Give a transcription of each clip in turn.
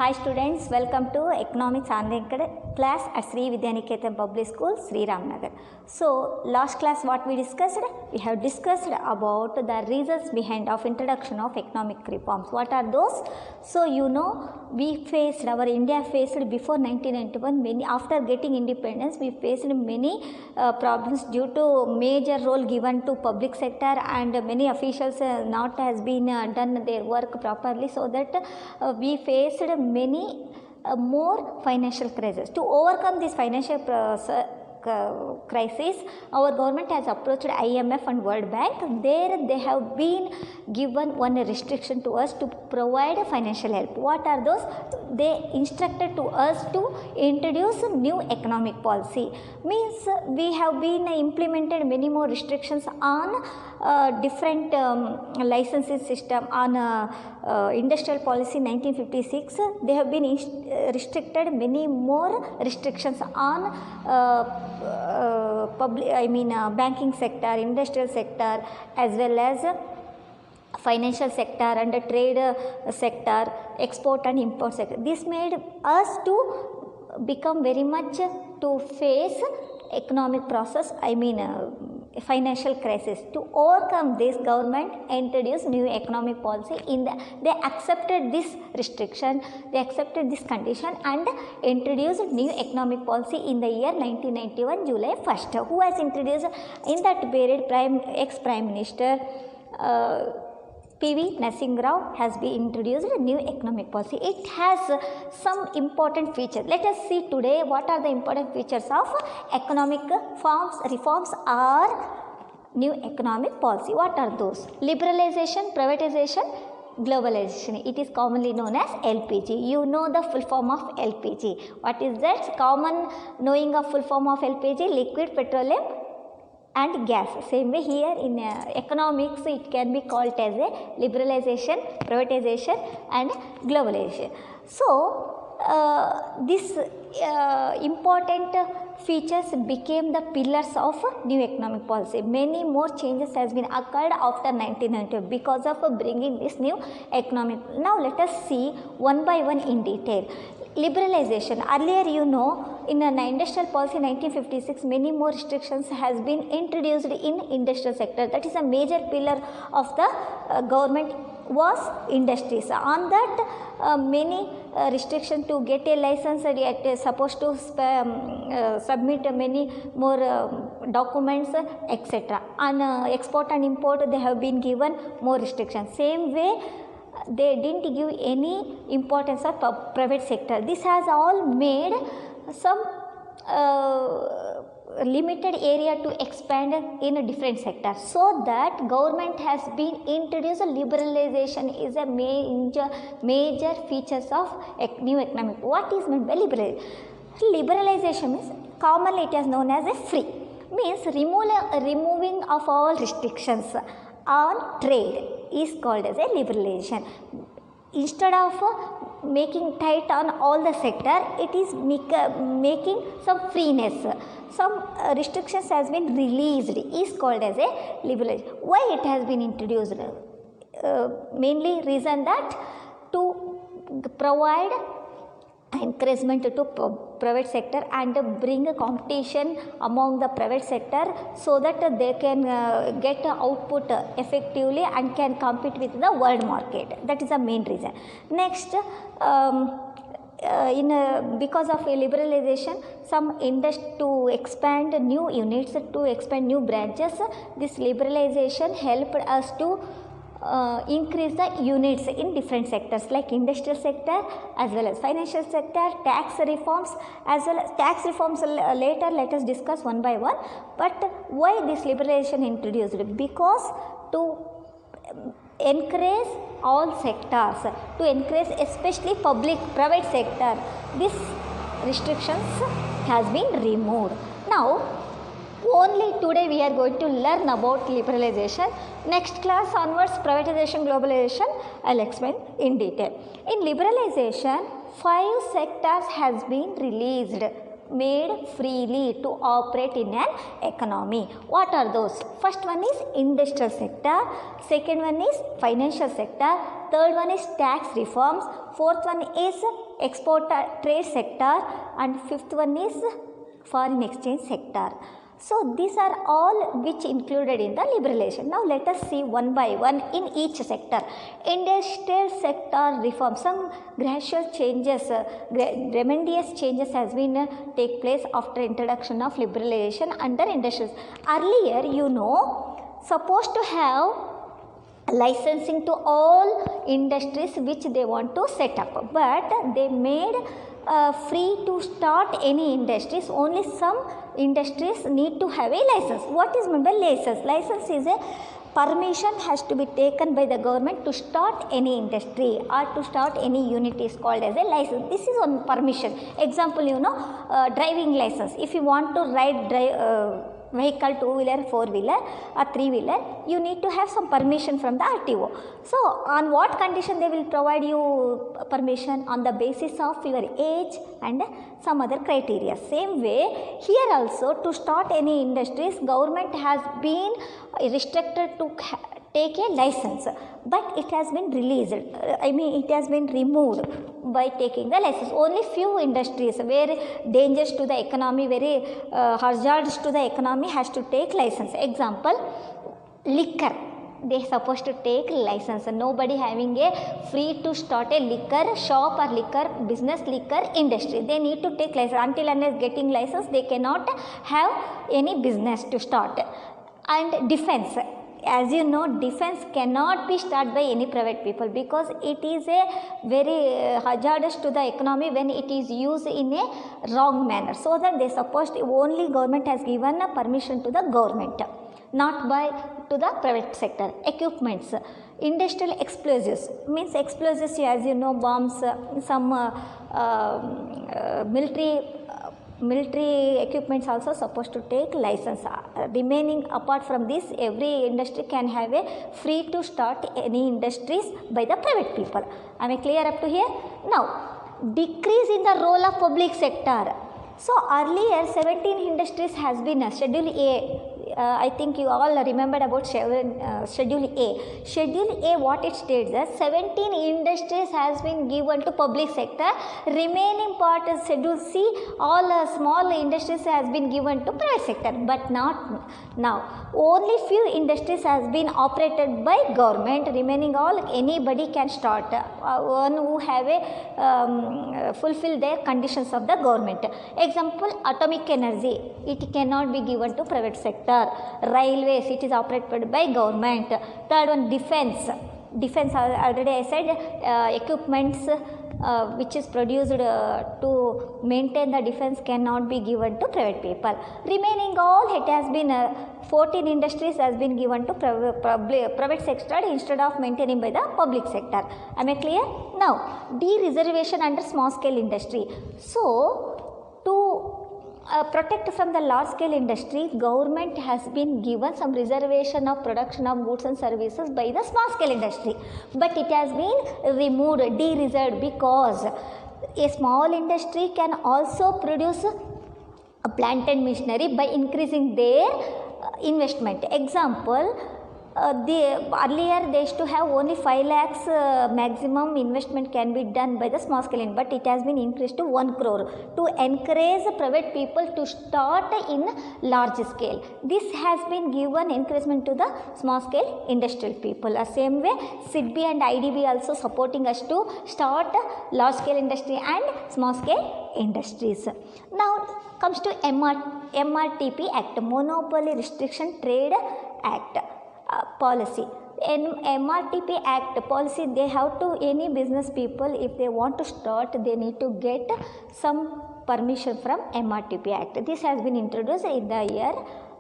Hi students, welcome to Economics Online class at Sri Vidyaniketan Public School, Sri Ramnagar. So last class what we discussed? We have discussed about the reasons behind of introduction of economic reforms. What are those? So you know our India faced before 1991 many, after getting independence we faced many problems due to major role given to public sector and many officials not has been done their work properly, so that we faced many more financial crises. To overcome this financial crisis, our government has approached IMF and World Bank. There they have been given one restriction to us to provide financial help. What are those? They instructed to us to introduce new economic policy. Means we have been implemented many more restrictions on different licensing system on industrial policy 1956. They have been restricted many more restrictions on banking sector, industrial sector, as well as financial sector and trade sector, export and import sector. This made us to become very much to face economic process, financial crisis. To overcome this, government introduced new economic policy. They accepted this restriction, they accepted this condition and introduced new economic policy in the year 1991 July 1st. Who has introduced? In that period, ex-Prime Minister P.V. Narasimha Rao has been introduced a new economic policy. It has some important features. Let us see today what are the important features of economic reforms or new economic policy. What are those? Liberalization, privatization, globalization. It is commonly known as LPG. You know the full form of LPG. What is that? Common knowing of full form of LPG, liquid petroleum and gas. Same way here in economics it can be called as a liberalization, privatization and globalization. So this important features became the pillars of new economic policy. Many more changes has been occurred after 1990 because of bringing this new economic. Now let us see one by one in detail. Liberalization. Earlier, you know, in an industrial policy 1956, many more restrictions has been introduced in industrial sector. That is a major pillar of the government was industries. On that, many restrictions to get a license, it is supposed to submit many more documents, etc. On export and import, they have been given more restrictions. Same way, they didn't give any importance of private sector. This has all made some limited area to expand in a different sector, so that government has been introduced. Liberalization is a major features of new economic. What is meant by liberalization? Liberalization means commonly it is known as a free, means removing of all restrictions on trade is called as a liberalization. Instead of making tight on all the sector, it is making some freeness. Some restrictions has been released is called as a liberalization. Why it has been introduced? Mainly reason that to provide encouragement to private sector and bring a competition among the private sector, so that they can get output effectively and can compete with the world market. That is the main reason. Next, because of a liberalization, some industry to expand new units, to expand new branches, this liberalization helped us to increase the units in different sectors like industrial sector as well as financial sector, tax reforms as well as tax reforms later let us discuss one by one. But why this liberalization introduced? Because to encourage all sectors, to encourage especially private sector, this restrictions has been removed. Now only today we are going to learn about liberalization. Next class onwards, privatization, globalization, I will explain in detail. In liberalization, 5 sectors has been released. made freely to operate in an economy. What are those? First one is industrial sector, second one is financial sector, third one is tax reforms, fourth one is export trade sector, and fifth one is foreign exchange sector. So these are all which included in the liberalization. Now let us see one by one in each sector. Industrial sector reform, some gradual changes, remedious changes has been take place after introduction of liberalization under industrial. Earlier, you know, supposed to have licensing to all industries which they want to set up, but they made free to start any industries. Only some industries need to have a license. What is meant by license? License is a permission has to be taken by the government to start any industry or to start any unit is called as a license. This is on permission. Example, you know, driving license. If you want to vehicle, two-wheeler, four-wheeler or three-wheeler, you need to have some permission from the RTO. So on what condition they will provide you permission? On the basis of your age and some other criteria. Same way here also, to start any industries, government has been restricted to take a license, but it has been released, it has been removed by taking the license. Only few industries where dangers to the economy, very hazards to the economy has to take license. Example, liquor, they supposed to take license. Nobody having a free to start a liquor shop or liquor business, liquor industry. They need to take license. Until unless getting license, they cannot have any business to start. And defense, as you know, defense cannot be started by any private people because it is a very hazardous to the economy when it is used in a wrong manner. So that they supposed only government has given a permission to the government, not by to the private sector. Equipments, industrial explosives, means explosives, as you know, bombs, some military equipments also supposed to take license. Remaining apart from this, every industry can have a free to start any industries by the private people. Am I clear up to here? Now, decrease in the role of public sector. So earlier 17 industries has been Schedule A. I think you all remembered about Schedule A. Schedule A, what it states that 17 industries has been given to public sector. Remaining part is Schedule C, all small industries has been given to private sector, but not now. Only few industries has been operated by government. Remaining all anybody can start. One who have a fulfill their conditions of the government. Example, atomic energy, it cannot be given to private sector. Railways, it is operated by government. Third one, defense, already I said, equipments which is produced to maintain the defense cannot be given to private people. Remaining all, it has been 14 industries has been given to private sector instead of maintaining by the public sector. Am I clear? Now, de-reservation under small scale industry. So, to protect from the large scale industry, government has been given some reservation of production of goods and services by the small scale industry, but it has been removed, de-reserved, because a small industry can also produce a plant and machinery by increasing their investment. Example, earlier they used to have only 5 lakhs maximum investment can be done by the small scale, but it has been increased to 1 crore to encourage private people to start in large scale. This has been given encouragement to the small scale industrial people. Same way, SIDBI and IDB also supporting us to start large scale industry and small scale industries. Now comes to MRTP Act, Monopoly Restriction Trade Act. Policy. In MRTP Act policy, they have to, any business people, if they want to start, they need to get some permission from MRTP Act. This has been introduced in the year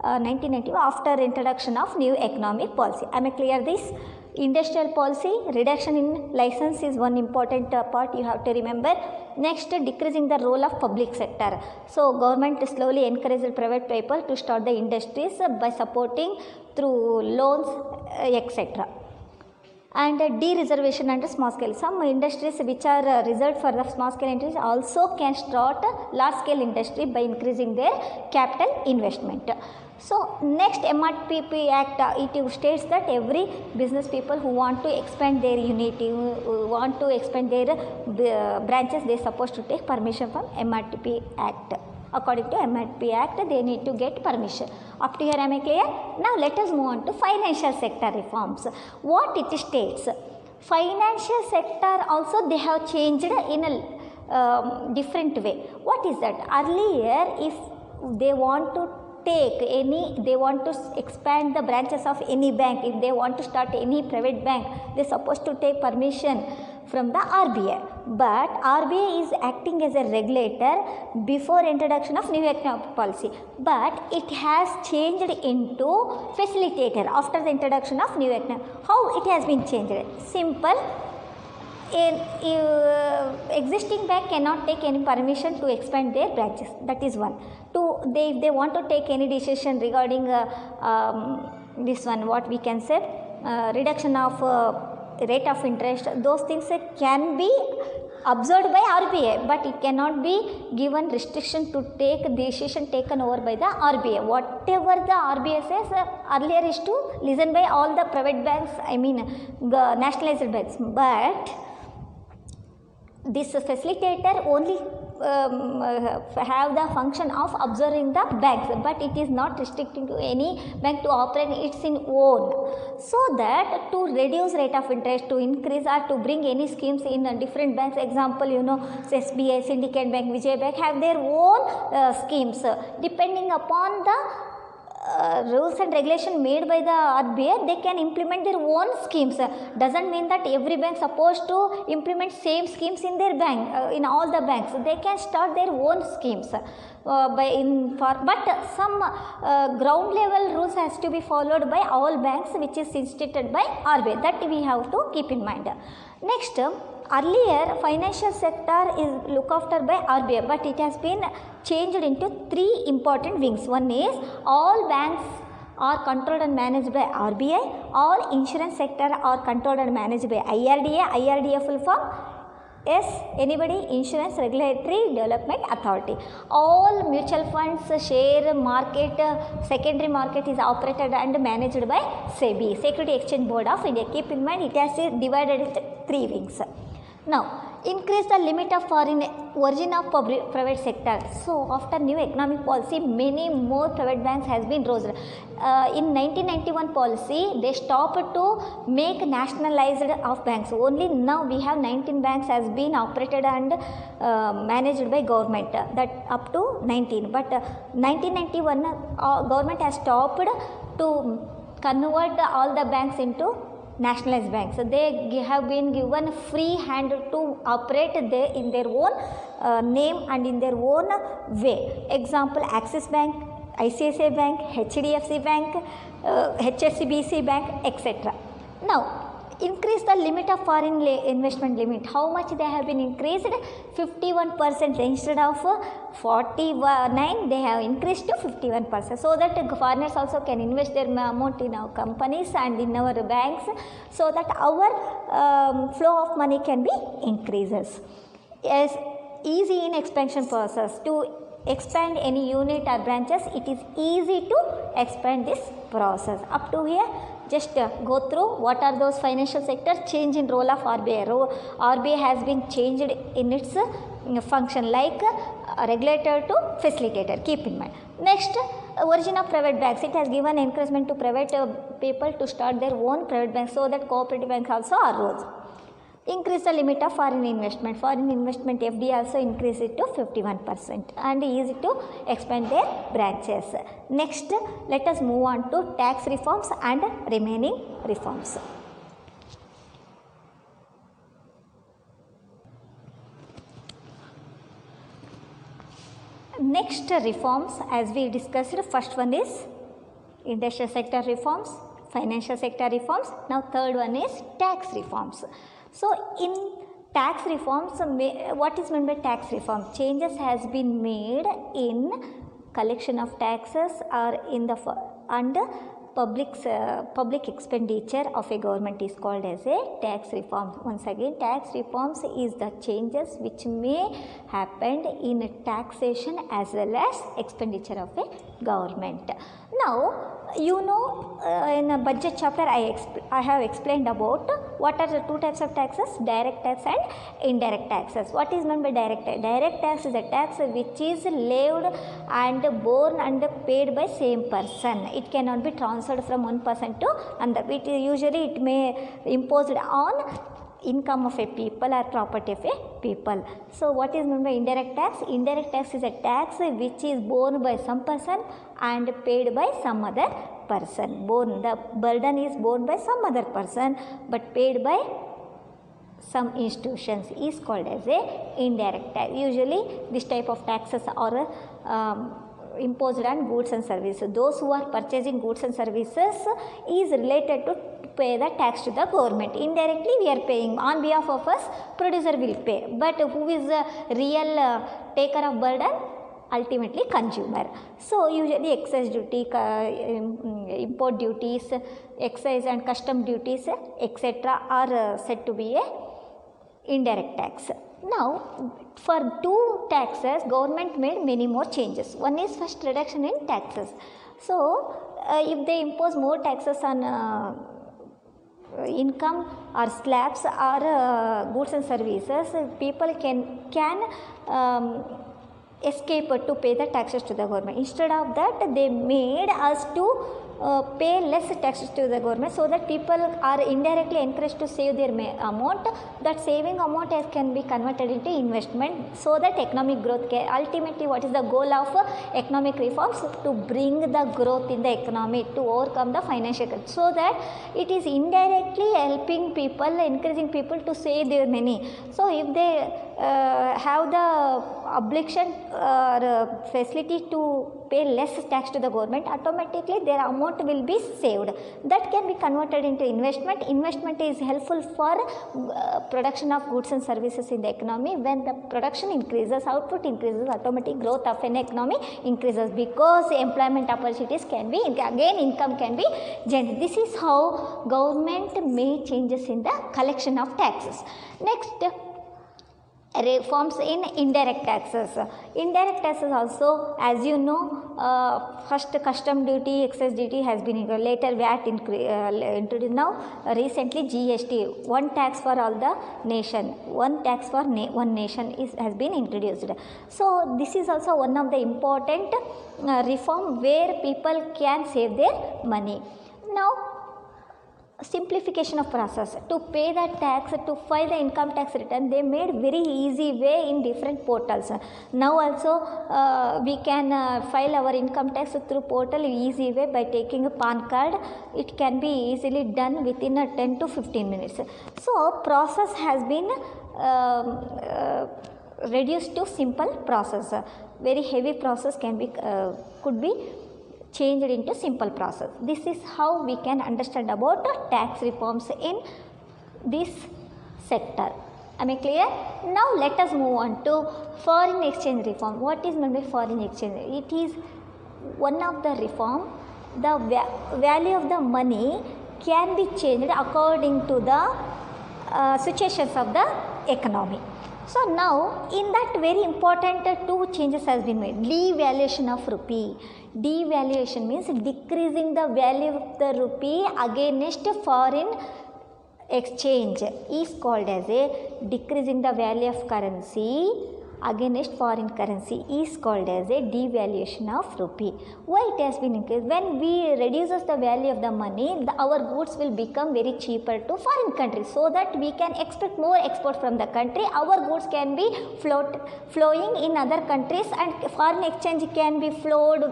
1990 after introduction of new economic policy. Am I clear this? Industrial policy, reduction in license is one important part you have to remember. Next, decreasing the role of public sector. So, government slowly encouraged private people to start the industries by supporting through loans, etc. and de-reservation under small scale. Some industries which are reserved for the small scale industries also can start large scale industry by increasing their capital investment. So next MRTP Act, it states that every business people who want to expand their unit, who want to expand their branches, they are supposed to take permission from MRTP Act. According to MRTP Act, they need to get permission. Up to here am I clear? Now let us move on to financial sector reforms. What it states? Financial sector also they have changed in a different way. What is that? Earlier, if they want to they want to expand the branches of any bank, if they want to start any private bank, they are supposed to take permission from the RBI. But RBI is acting as a regulator before introduction of new economic policy. But it has changed into facilitator after the introduction of new economic. How it has been changed? Simple. Existing bank cannot take any permission to expand their branches. That is one. Two, if they want to take any decision regarding this one, what we can say, reduction of rate of interest, those things can be observed by RBI, but it cannot be given restriction to take decision taken over by the RBI. Whatever the RBI says, earlier is to listen by all the private banks, I mean the nationalized banks, but this facilitator only have the function of observing the banks, but it is not restricting to any bank to operate its own. So that to reduce rate of interest, to increase or to bring any schemes in different banks, example SBI, Syndicate Bank, Vijay Bank have their own schemes depending upon the rules and regulation made by the RBI, they can implement their own schemes. Doesn't mean that every bank supposed to implement same schemes in their bank, in all the banks. They can start their own schemes. But some ground level rules has to be followed by all banks, which is instituted by RBI. That we have to keep in mind. Next, earlier financial sector is looked after by RBI, but it has been changed into three important wings. One is all banks are controlled and managed by RBI, all insurance sector are controlled and managed by IRDA. IRDA full form? Yes, anybody? Insurance Regulatory Development Authority. All mutual funds, share market, secondary market is operated and managed by SEBI, Security Exchange Board of India. Keep in mind it has divided into three wings. Now, increase the limit of foreign origin of private sector. So, after new economic policy, many more private banks has been raised. In 1991 policy, they stopped to make nationalized of banks. Only now we have 19 banks has been operated and managed by government. That up to 19. But 1991 government has stopped to convert all the banks into nationalized banks. They have been given free hand to operate in their own name and in their own way. Example, Axis Bank, ICICI Bank, HDFC Bank, HSBC Bank, etc. Now, increase the limit of foreign investment limit. How much they have been increased? 51%. Instead of 49, they have increased to 51%, so that foreigners also can invest their amount in our companies and in our banks, so that our flow of money can be increases. Yes, easy in expansion process. To expand any unit or branches, it is easy to expand this process. Up to here, just go through what are those financial sector change in role of RBI. RBI has been changed in its function like regulator to facilitator. Keep in mind. Next, origin of private banks. It has given encouragement to private people to start their own private banks, so that cooperative banks also arose. Increase the limit of foreign investment. Foreign investment FDI also increase it to 51% and easy to expand their branches. Next, let us move on to tax reforms and remaining reforms. Next reforms, as we discussed, first one is industrial sector reforms, financial sector reforms. Now third one is tax reforms. So, in tax reforms, what is meant by tax reform? Changes has been made in collection of taxes or in the and public expenditure of a government is called as a tax reform. Once again, tax reforms is the changes which may happen in taxation as well as expenditure of a government. Now, you know, in a budget chapter I have explained about what are the two types of taxes, direct tax and indirect taxes. What is meant by direct tax? Direct tax is a tax which is levied and borne and paid by same person. It cannot be transferred from one person to another. Usually it may imposed on income of a people or property of a people. So what is meant by indirect tax? Indirect tax is a tax which is borne by some person and paid by some other person. The burden is borne by some other person but paid by some institutions is called as a indirect tax. Usually this type of taxes are imposed on goods and services. Those who are purchasing goods and services is related to pay the tax to the government. Indirectly we are paying on behalf of us, producer will pay, but who is the real taker of burden? Ultimately consumer. So usually excise duty, import duties, excise and custom duties etc. are said to be a indirect tax. Now for two taxes government made many more changes. One is first reduction in taxes. So if they impose more taxes on income or slabs or goods and services, people can escape to pay the taxes to the government. Instead of that, they made us to pay less taxes to the government, so that people are indirectly encouraged to save their amount. That saving amount can be converted into investment, so that economic growth can ultimately, what is the goal of economic reforms? To bring the growth in the economy, to overcome the financial crisis, so that it is indirectly helping people, encouraging people to save their money. So if they have the obligation or facility to pay less tax to the government, automatically their amount will be saved. That can be converted into investment. Investment is helpful for production of goods and services in the economy. When the production increases, output increases, automatic growth of an economy increases, because employment opportunities can be, again income can be generated. This is how government made changes in the collection of taxes. Next, reforms in indirect taxes. Indirect taxes also, as you know, first custom duty, excise duty has been later VAT introduced. Now recently GST, one tax for all the nation, one tax for one nation has been introduced. So this is also one of the important reform where people can save their money. Now simplification of process to pay the tax, to file the income tax return, they made very easy way in different portals. Now also we can file our income tax through portal easy way by taking a PAN card. It can be easily done within 10 to 15 minutes. So process has been reduced to simple process. Very heavy process can be could be changed into simple process. This is how we can understand about tax reforms in this sector. Am I clear? Now let us move on to foreign exchange reform. What is meant by foreign exchange? It is one of the reform. The value of the money can be changed according to the situations of the economy. So now in that very important two changes has been made. Devaluation of rupee. Devaluation means decreasing the value of the rupee against foreign exchange is called as a decreasing the value of currency against foreign currency is called as a devaluation of rupee. Why it has been increased? When we reduces the value of the money, our goods will become very cheaper to foreign countries, so that we can expect more export from the country. Our goods can be flowing in other countries, and foreign exchange can be flowed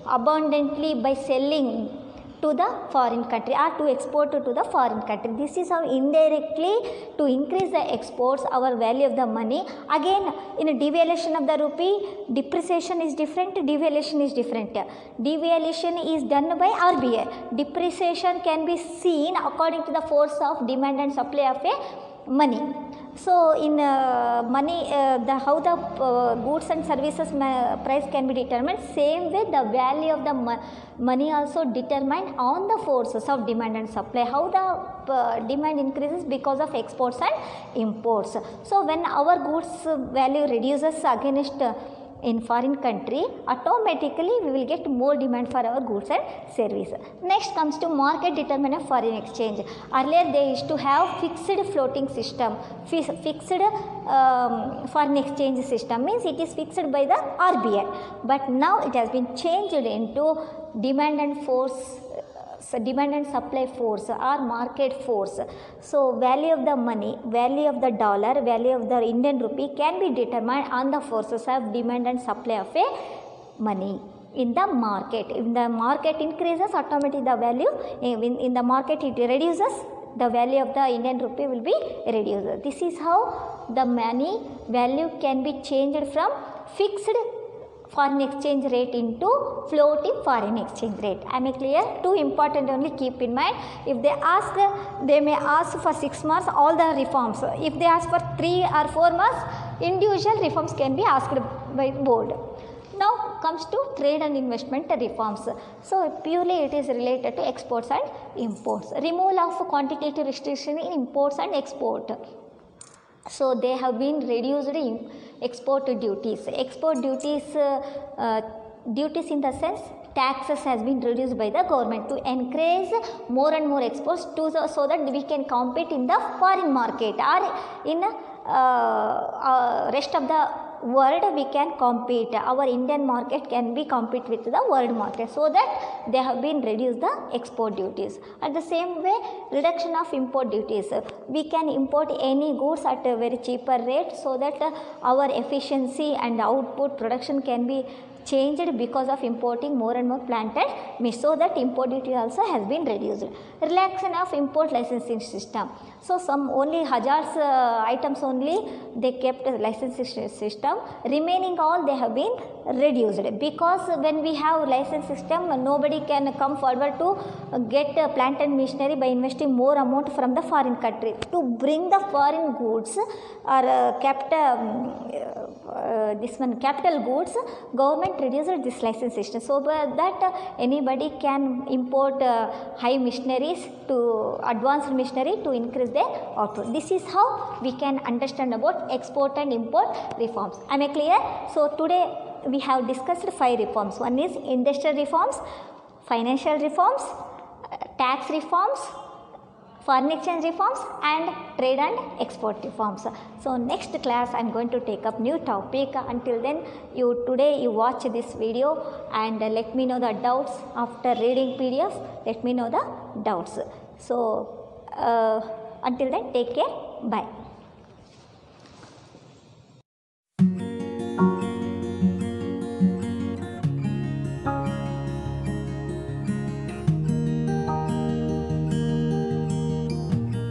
abundantly by selling to the foreign country or to export to the foreign country. This is how indirectly to increase the exports, our value of the money. Again, in a devaluation of the rupee, depreciation is different, devaluation is different. Devaluation is done by RBI. Depreciation can be seen according to the force of demand and supply of a money. So in money, how the goods and services price can be determined, same way the value of the money also determined on the forces of demand and supply. How the demand increases because of exports and imports. So when our goods value reduces against in foreign country, automatically we will get more demand for our goods and service. Next comes to market determinant of foreign exchange. Earlier they used to have fixed floating system, fixed foreign exchange system, means it is fixed by the RBI, but now it has been changed into demand and force, demand and supply force or market force. So value of the money, value of the dollar, value of the Indian rupee can be determined on the forces of demand and supply of a money in the market. If the market increases, automatically the value in the market it reduces, the value of the Indian rupee will be reduced. This is how the money value can be changed from fixed foreign exchange rate into floating foreign exchange rate. Am I clear? Two important only keep in mind. If they ask, they may ask for 6 months all the reforms. If they ask for 3 or 4 months, individual reforms can be asked by board. Now comes to trade and investment reforms. So purely it is related to exports and imports. Removal of quantitative restriction in imports and export. So they have been reduced in export duties. Export duties, duties in the sense taxes has been reduced by the government to encourage more and more exports to so that we can compete in the foreign market or in rest of the world we can compete. Our Indian market can be compete with the world market, so that they have been reduced the export duties. At the same way, reduction of import duties. We can import any goods at a very cheaper rate, so that our efficiency and output production can be changed because of importing more and more plant and meat, so that import duty also has been reduced. Relaxation of import licensing system. So some only hazardous items only they kept a licensing system, remaining all they have been reduced, because when we have license system, nobody can come forward to get plant and machinery by investing more amount from the foreign country. To bring the foreign goods or capital goods, government reduced this license system, so that anybody can import high machineries to advanced machinery to increase their output. This is how we can understand about export and import reforms. Am I clear? So today we have discussed 5 reforms. One is industrial reforms, financial reforms, tax reforms, foreign exchange reforms, and trade and export reforms. So next class I am going to take up new topic. Until then, today you watch this video and let me know the doubts after reading PDF. Let me know the doubts. So until then, take care. Bye.